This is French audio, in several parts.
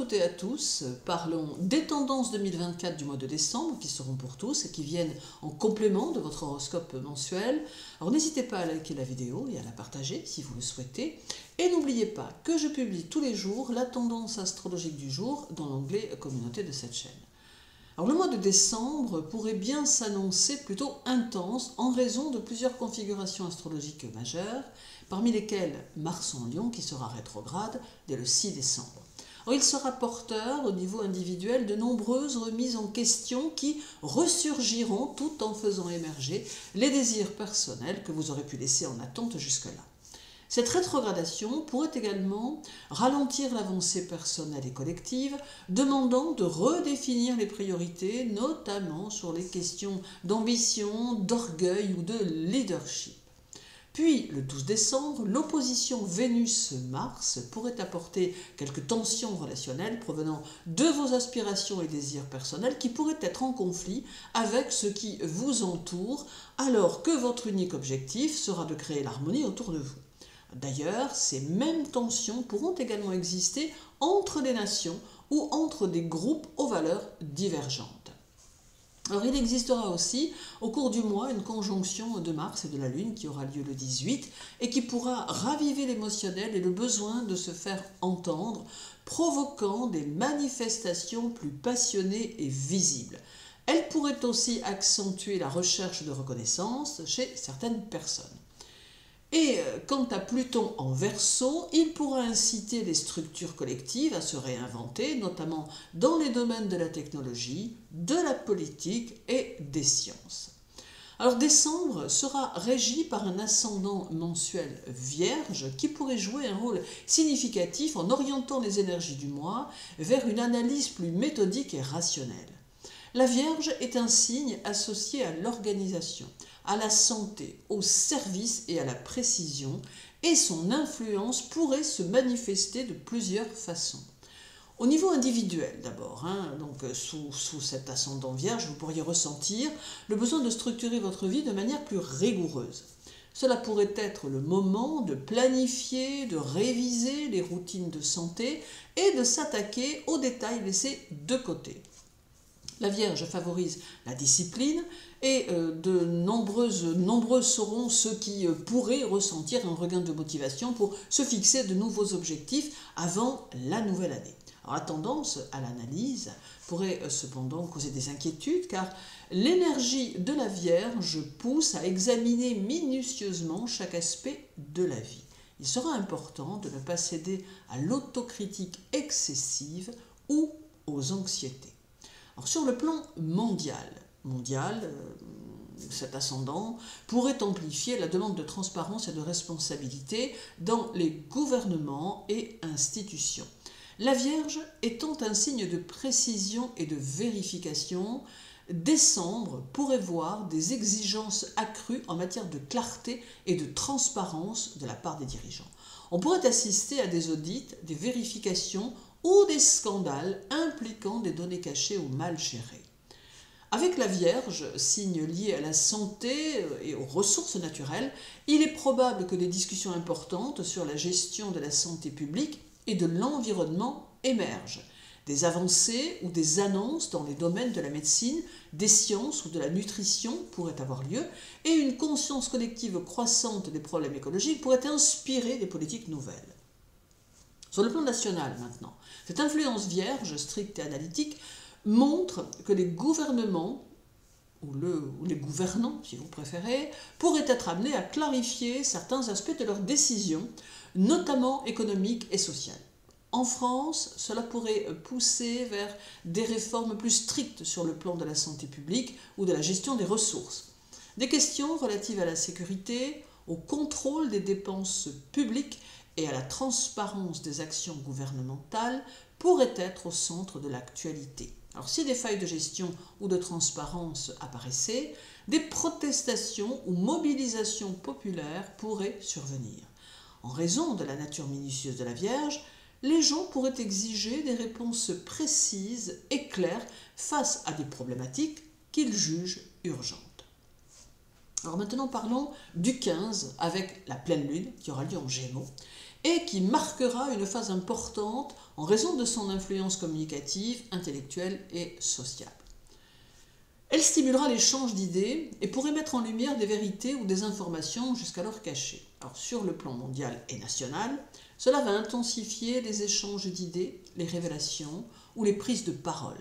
toutes et à tous, parlons des tendances 2024 du mois de décembre qui seront pour tous et qui viennent en complément de votre horoscope mensuel. Alors n'hésitez pas à liker la vidéo et à la partager si vous le souhaitez. Et n'oubliez pas que je publie tous les jours la tendance astrologique du jour dans l'onglet communauté de cette chaîne. Alors le mois de décembre pourrait bien s'annoncer plutôt intense en raison de plusieurs configurations astrologiques majeures, parmi lesquelles Mars en Lion qui sera rétrograde dès le 6 décembre. Alors, il sera porteur au niveau individuel de nombreuses remises en question qui ressurgiront tout en faisant émerger les désirs personnels que vous aurez pu laisser en attente jusque-là. Cette rétrogradation pourrait également ralentir l'avancée personnelle et collective, demandant de redéfinir les priorités, notamment sur les questions d'ambition, d'orgueil ou de leadership. Puis, le 12 décembre, l'opposition Vénus-Mars pourrait apporter quelques tensions relationnelles provenant de vos aspirations et désirs personnels qui pourraient être en conflit avec ce qui vous entoure, alors que votre unique objectif sera de créer l'harmonie autour de vous. D'ailleurs, ces mêmes tensions pourront également exister entre les nations ou entre des groupes aux valeurs divergentes. Alors, il existera aussi au cours du mois une conjonction de Mars et de la Lune qui aura lieu le 18 et qui pourra raviver l'émotionnel et le besoin de se faire entendre, provoquant des manifestations plus passionnées et visibles. Elle pourrait aussi accentuer la recherche de reconnaissance chez certaines personnes. Et quant à Pluton en Verseau, il pourra inciter les structures collectives à se réinventer, notamment dans les domaines de la technologie, de la politique et des sciences. Alors décembre sera régi par un ascendant mensuel Vierge qui pourrait jouer un rôle significatif en orientant les énergies du mois vers une analyse plus méthodique et rationnelle. La Vierge est un signe associé à l'organisation, à la santé, au service et à la précision, et son influence pourrait se manifester de plusieurs façons. Au niveau individuel d'abord, sous cet ascendant Vierge, vous pourriez ressentir le besoin de structurer votre vie de manière plus rigoureuse. Cela pourrait être le moment de planifier, de réviser les routines de santé et de s'attaquer aux détails laissés de côté. La Vierge favorise la discipline et nombreux seront ceux qui pourraient ressentir un regain de motivation pour se fixer de nouveaux objectifs avant la nouvelle année. Alors, la tendance à l'analyse pourrait cependant causer des inquiétudes car l'énergie de la Vierge pousse à examiner minutieusement chaque aspect de la vie. Il sera important de ne pas céder à l'autocritique excessive ou aux anxiétés. Alors, sur le plan mondial, cet ascendant pourrait amplifier la demande de transparence et de responsabilité dans les gouvernements et institutions. La Vierge étant un signe de précision et de vérification, décembre pourrait voir des exigences accrues en matière de clarté et de transparence de la part des dirigeants. On pourrait assister à des audits, des vérifications ou des scandales impliquant des données cachées ou mal gérées. Avec la Vierge, signe lié à la santé et aux ressources naturelles, il est probable que des discussions importantes sur la gestion de la santé publique et de l'environnement émergent. Des avancées ou des annonces dans les domaines de la médecine, des sciences ou de la nutrition pourraient avoir lieu et une conscience collective croissante des problèmes écologiques pourrait inspirer des politiques nouvelles. Sur le plan national maintenant, cette influence vierge, stricte et analytique, montre que les gouvernements, ou les gouvernants si vous préférez, pourraient être amenés à clarifier certains aspects de leurs décisions, notamment économiques et sociales. En France, cela pourrait pousser vers des réformes plus strictes sur le plan de la santé publique ou de la gestion des ressources. Des questions relatives à la sécurité, au contrôle des dépenses publiques et à la transparence des actions gouvernementales pourraient être au centre de l'actualité. Alors, si des failles de gestion ou de transparence apparaissaient, des protestations ou mobilisations populaires pourraient survenir. En raison de la nature minutieuse de la Vierge, les gens pourraient exiger des réponses précises et claires face à des problématiques qu'ils jugent urgentes. Alors maintenant parlons du 15 avec la pleine lune qui aura lieu en Gémeaux et qui marquera une phase importante en raison de son influence communicative, intellectuelle et sociale. Elle stimulera l'échange d'idées et pourrait mettre en lumière des vérités ou des informations jusqu'alors cachées. Alors, sur le plan mondial et national, cela va intensifier les échanges d'idées, les révélations ou les prises de parole.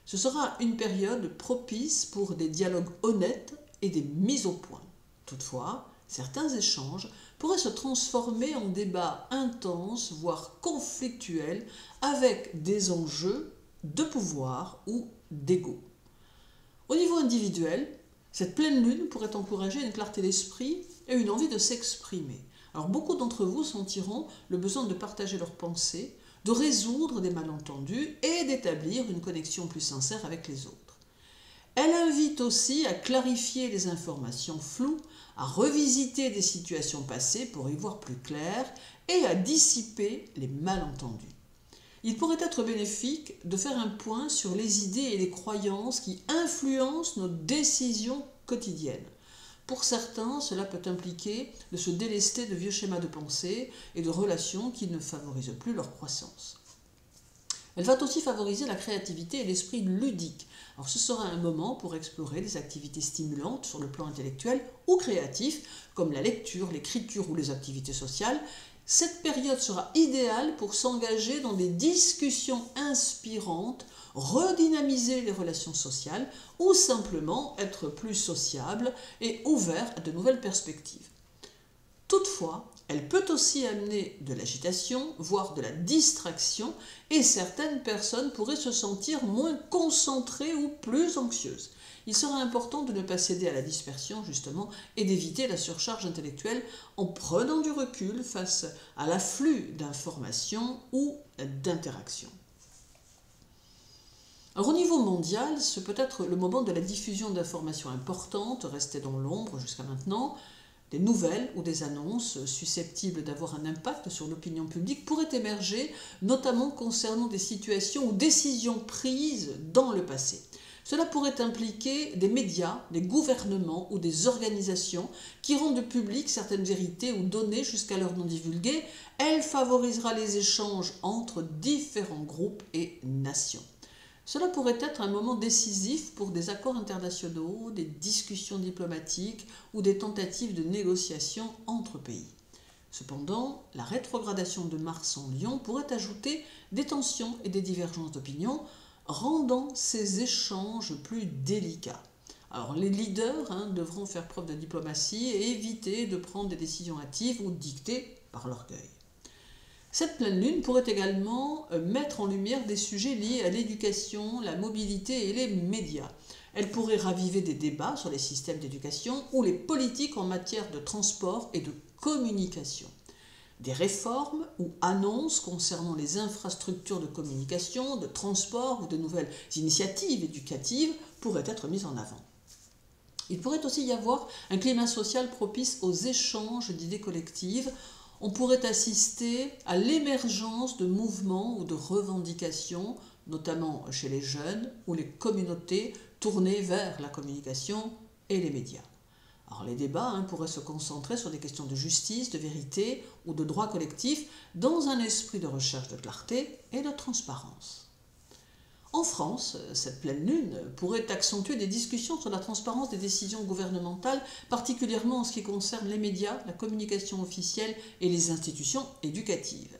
Ce sera une période propice pour des dialogues honnêtes et des mises au point. Toutefois, certains échanges pourraient se transformer en débats intenses, voire conflictuels, avec des enjeux de pouvoir ou d'ego. Au niveau individuel, cette pleine lune pourrait encourager une clarté d'esprit et une envie de s'exprimer. Alors beaucoup d'entre vous sentiront le besoin de partager leurs pensées, de résoudre des malentendus et d'établir une connexion plus sincère avec les autres. Elle invite aussi à clarifier les informations floues, à revisiter des situations passées pour y voir plus clair et à dissiper les malentendus. Il pourrait être bénéfique de faire un point sur les idées et les croyances qui influencent nos décisions quotidiennes. Pour certains, cela peut impliquer de se délester de vieux schémas de pensée et de relations qui ne favorisent plus leur croissance. Elle va aussi favoriser la créativité et l'esprit ludique. Alors ce sera un moment pour explorer des activités stimulantes sur le plan intellectuel ou créatif, comme la lecture, l'écriture ou les activités sociales. Cette période sera idéale pour s'engager dans des discussions inspirantes, redynamiser les relations sociales ou simplement être plus sociable et ouvert à de nouvelles perspectives. Toutefois, elle peut aussi amener de l'agitation, voire de la distraction, et certaines personnes pourraient se sentir moins concentrées ou plus anxieuses. Il sera important de ne pas céder à la dispersion, justement, et d'éviter la surcharge intellectuelle en prenant du recul face à l'afflux d'informations ou d'interactions. Alors, au niveau mondial, ce peut être le moment de la diffusion d'informations importantes, restées dans l'ombre jusqu'à maintenant. Des nouvelles ou des annonces susceptibles d'avoir un impact sur l'opinion publique pourraient émerger, notamment concernant des situations ou décisions prises dans le passé. Cela pourrait impliquer des médias, des gouvernements ou des organisations qui rendent publiques certaines vérités ou données jusqu'alors non divulguées. Elle favorisera les échanges entre différents groupes et nations. Cela pourrait être un moment décisif pour des accords internationaux, des discussions diplomatiques ou des tentatives de négociation entre pays. Cependant, la rétrogradation de Mars en Lion pourrait ajouter des tensions et des divergences d'opinion, rendant ces échanges plus délicats. Alors les leaders devront faire preuve de diplomatie et éviter de prendre des décisions hâtives ou dictées par l'orgueil. Cette pleine lune pourrait également mettre en lumière des sujets liés à l'éducation, la mobilité et les médias. Elle pourrait raviver des débats sur les systèmes d'éducation ou les politiques en matière de transport et de communication. Des réformes ou annonces concernant les infrastructures de communication, de transport ou de nouvelles initiatives éducatives pourraient être mises en avant. Il pourrait aussi y avoir un climat social propice aux échanges d'idées collectives. On pourrait assister à l'émergence de mouvements ou de revendications, notamment chez les jeunes ou les communautés tournées vers la communication et les médias. Alors les débats pourraient se concentrer sur des questions de justice, de vérité ou de droit collectif dans un esprit de recherche de clarté et de transparence. En France, cette pleine lune pourrait accentuer des discussions sur la transparence des décisions gouvernementales, particulièrement en ce qui concerne les médias, la communication officielle et les institutions éducatives.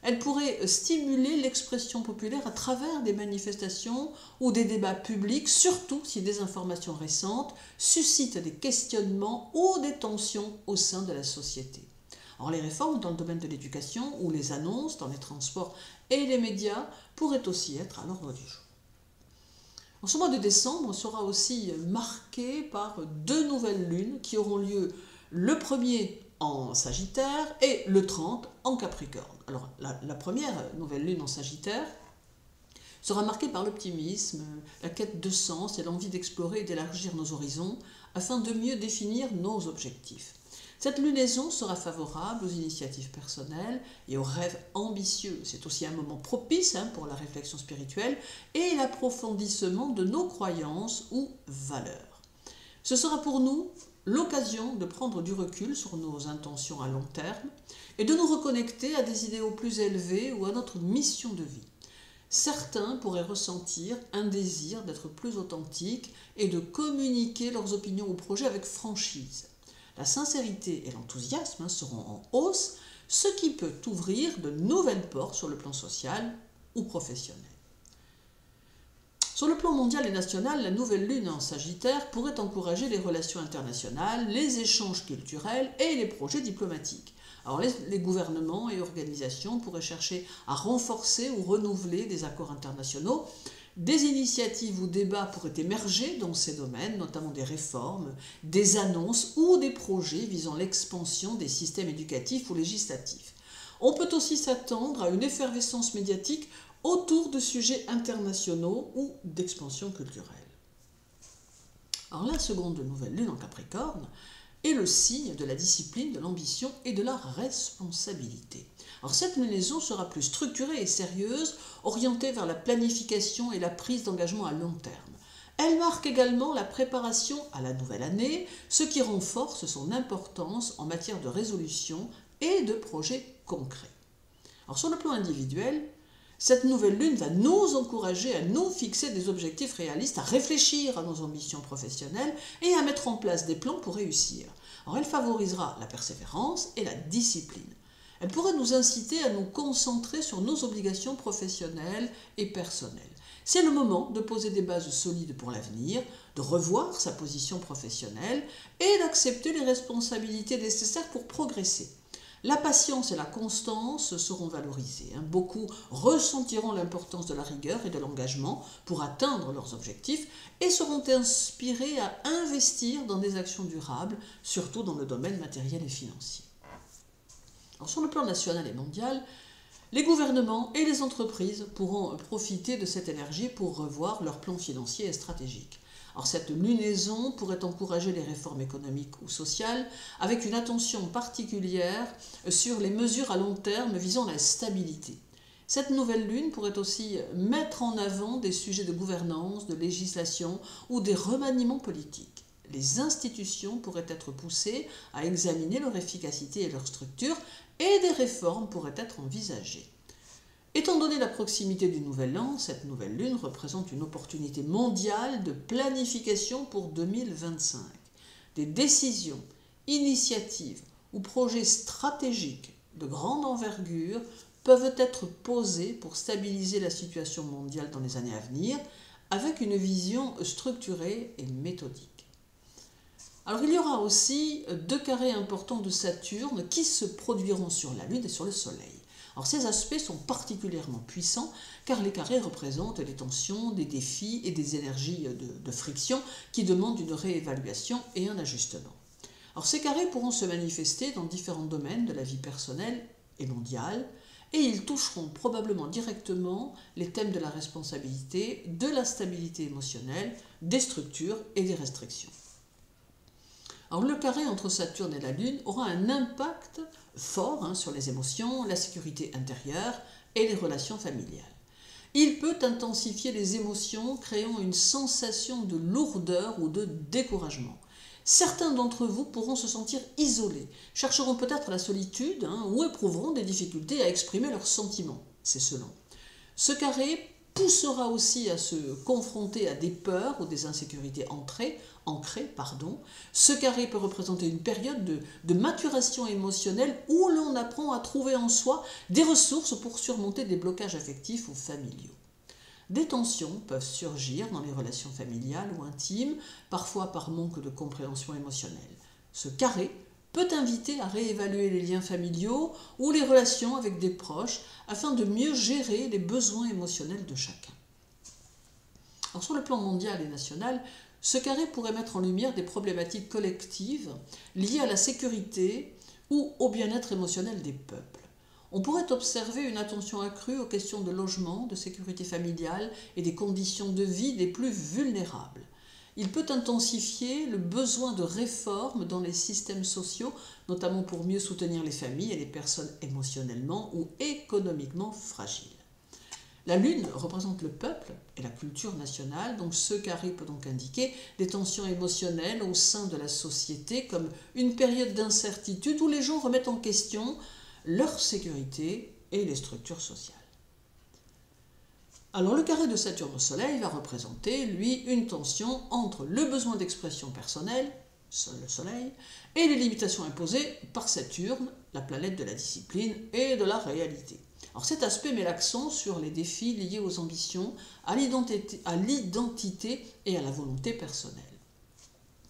Elle pourrait stimuler l'expression populaire à travers des manifestations ou des débats publics, surtout si des informations récentes suscitent des questionnements ou des tensions au sein de la société. Or, les réformes dans le domaine de l'éducation ou les annonces dans les transports et les médias pourraient aussi être à l'ordre du jour. Ce mois de décembre sera aussi marqué par deux nouvelles lunes qui auront lieu le 1er en Sagittaire et le 30 en Capricorne. Alors, la première nouvelle lune en Sagittaire sera marquée par l'optimisme, la quête de sens et l'envie d'explorer et d'élargir nos horizons afin de mieux définir nos objectifs. Cette lunaison sera favorable aux initiatives personnelles et aux rêves ambitieux. C'est aussi un moment propice pour la réflexion spirituelle et l'approfondissement de nos croyances ou valeurs. Ce sera pour nous l'occasion de prendre du recul sur nos intentions à long terme et de nous reconnecter à des idéaux plus élevés ou à notre mission de vie. Certains pourraient ressentir un désir d'être plus authentiques et de communiquer leurs opinions ou projets avec franchise. La sincérité et l'enthousiasme seront en hausse, ce qui peut ouvrir de nouvelles portes sur le plan social ou professionnel. Sur le plan mondial et national, la nouvelle lune en Sagittaire pourrait encourager les relations internationales, les échanges culturels et les projets diplomatiques. Alors les gouvernements et organisations pourraient chercher à renforcer ou renouveler des accords internationaux. Des initiatives ou débats pourraient émerger dans ces domaines, notamment des réformes, des annonces ou des projets visant l'expansion des systèmes éducatifs ou législatifs. On peut aussi s'attendre à une effervescence médiatique autour de sujets internationaux ou d'expansion culturelle. Alors la seconde nouvelle lune en Capricorne est le signe de la discipline, de l'ambition et de la responsabilité. Alors cette lunaison sera plus structurée et sérieuse, orientée vers la planification et la prise d'engagement à long terme. Elle marque également la préparation à la nouvelle année, ce qui renforce son importance en matière de résolution et de projets concrets. Alors sur le plan individuel, cette nouvelle lune va nous encourager à nous fixer des objectifs réalistes, à réfléchir à nos ambitions professionnelles et à mettre en place des plans pour réussir. Alors elle favorisera la persévérance et la discipline. Elle pourrait nous inciter à nous concentrer sur nos obligations professionnelles et personnelles. C'est le moment de poser des bases solides pour l'avenir, de revoir sa position professionnelle et d'accepter les responsabilités nécessaires pour progresser. La patience et la constance seront valorisées. Beaucoup ressentiront l'importance de la rigueur et de l'engagement pour atteindre leurs objectifs et seront inspirés à investir dans des actions durables, surtout dans le domaine matériel et financier. Alors, sur le plan national et mondial, les gouvernements et les entreprises pourront profiter de cette énergie pour revoir leurs plans financiers et stratégiques. Alors cette lunaison pourrait encourager les réformes économiques ou sociales avec une attention particulière sur les mesures à long terme visant la stabilité. Cette nouvelle lune pourrait aussi mettre en avant des sujets de gouvernance, de législation ou des remaniements politiques. Les institutions pourraient être poussées à examiner leur efficacité et leur structure et des réformes pourraient être envisagées. Étant donné la proximité du Nouvel An, cette nouvelle lune représente une opportunité mondiale de planification pour 2025. Des décisions, initiatives ou projets stratégiques de grande envergure peuvent être posés pour stabiliser la situation mondiale dans les années à venir avec une vision structurée et méthodique. Alors il y aura aussi 2 carrés importants de Saturne qui se produiront sur la Lune et sur le Soleil. Alors ces aspects sont particulièrement puissants car les carrés représentent des tensions, des défis et des énergies de friction qui demandent une réévaluation et un ajustement. Alors ces carrés pourront se manifester dans différents domaines de la vie personnelle et mondiale et ils toucheront probablement directement les thèmes de la responsabilité, de la stabilité émotionnelle, des structures et des restrictions. Alors le carré entre Saturne et la Lune aura un impact fort sur les émotions, la sécurité intérieure et les relations familiales. Il peut intensifier les émotions, créant une sensation de lourdeur ou de découragement. Certains d'entre vous pourront se sentir isolés, chercheront peut-être la solitude ou éprouveront des difficultés à exprimer leurs sentiments. C'est selon. Ce carré poussera aussi à se confronter à des peurs ou des insécurités ancrées. Ce carré peut représenter une période de maturation émotionnelle où l'on apprend à trouver en soi des ressources pour surmonter des blocages affectifs ou familiaux. Des tensions peuvent surgir dans les relations familiales ou intimes, parfois par manque de compréhension émotionnelle. Ce carré peut inviter à réévaluer les liens familiaux ou les relations avec des proches afin de mieux gérer les besoins émotionnels de chacun. Alors, sur le plan mondial et national, ce carré pourrait mettre en lumière des problématiques collectives liées à la sécurité ou au bien-être émotionnel des peuples. On pourrait observer une attention accrue aux questions de logement, de sécurité familiale et des conditions de vie des plus vulnérables. Il peut intensifier le besoin de réformes dans les systèmes sociaux, notamment pour mieux soutenir les familles et les personnes émotionnellement ou économiquement fragiles. La lune représente le peuple et la culture nationale, donc ce carré peut donc indiquer des tensions émotionnelles au sein de la société comme une période d'incertitude où les gens remettent en question leur sécurité et les structures sociales. Alors le carré de Saturne au Soleil va représenter, lui, une tension entre le besoin d'expression personnelle, le Soleil, et les limitations imposées par Saturne, la planète de la discipline et de la réalité. Alors cet aspect met l'accent sur les défis liés aux ambitions, à l'identité et à la volonté personnelle.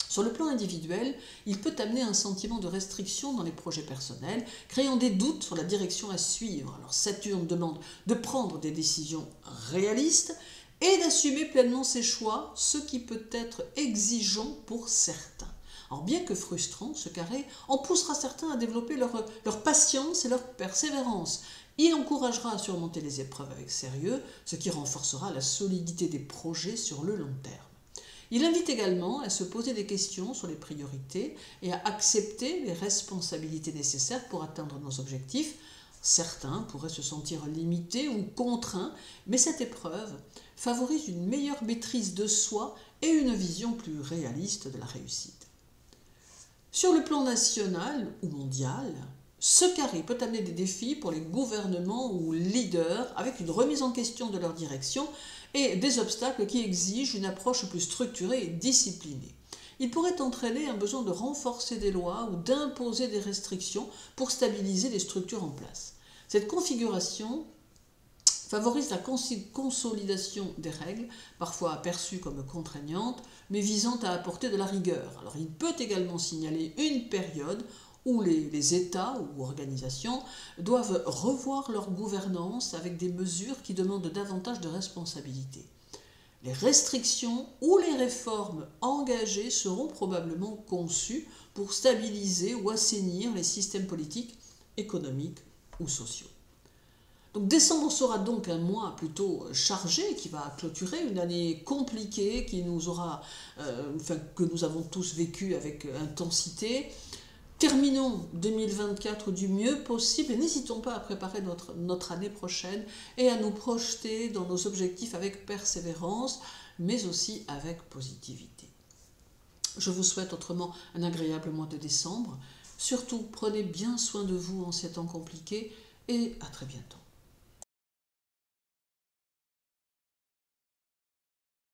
Sur le plan individuel, il peut amener un sentiment de restriction dans les projets personnels, créant des doutes sur la direction à suivre. Alors Saturne demande de prendre des décisions réalistes et d'assumer pleinement ses choix, ce qui peut être exigeant pour certains. Alors bien que frustrant, ce carré en poussera certains à développer leur patience et leur persévérance. Il encouragera à surmonter les épreuves avec sérieux, ce qui renforcera la solidité des projets sur le long terme. Il invite également à se poser des questions sur les priorités et à accepter les responsabilités nécessaires pour atteindre nos objectifs. Certains pourraient se sentir limités ou contraints, mais cette épreuve favorise une meilleure maîtrise de soi et une vision plus réaliste de la réussite. Sur le plan national ou mondial, ce carré peut amener des défis pour les gouvernements ou leaders avec une remise en question de leur direction et des obstacles qui exigent une approche plus structurée et disciplinée. Il pourrait entraîner un besoin de renforcer des lois ou d'imposer des restrictions pour stabiliser les structures en place. Cette configuration favorise la consolidation des règles, parfois aperçues comme contraignantes, mais visant à apporter de la rigueur. Alors il peut également signaler une période où les États ou organisations doivent revoir leur gouvernance avec des mesures qui demandent davantage de responsabilité. Les restrictions ou les réformes engagées seront probablement conçues pour stabiliser ou assainir les systèmes politiques, économiques ou sociaux. Donc décembre sera donc un mois plutôt chargé qui va clôturer une année compliquée qui que nous avons tous vécu avec intensité. Terminons 2024 du mieux possible et n'hésitons pas à préparer notre année prochaine et à nous projeter dans nos objectifs avec persévérance, mais aussi avec positivité. Je vous souhaite autrement un agréable mois de décembre. Surtout, prenez bien soin de vous en ces temps compliqués et à très bientôt.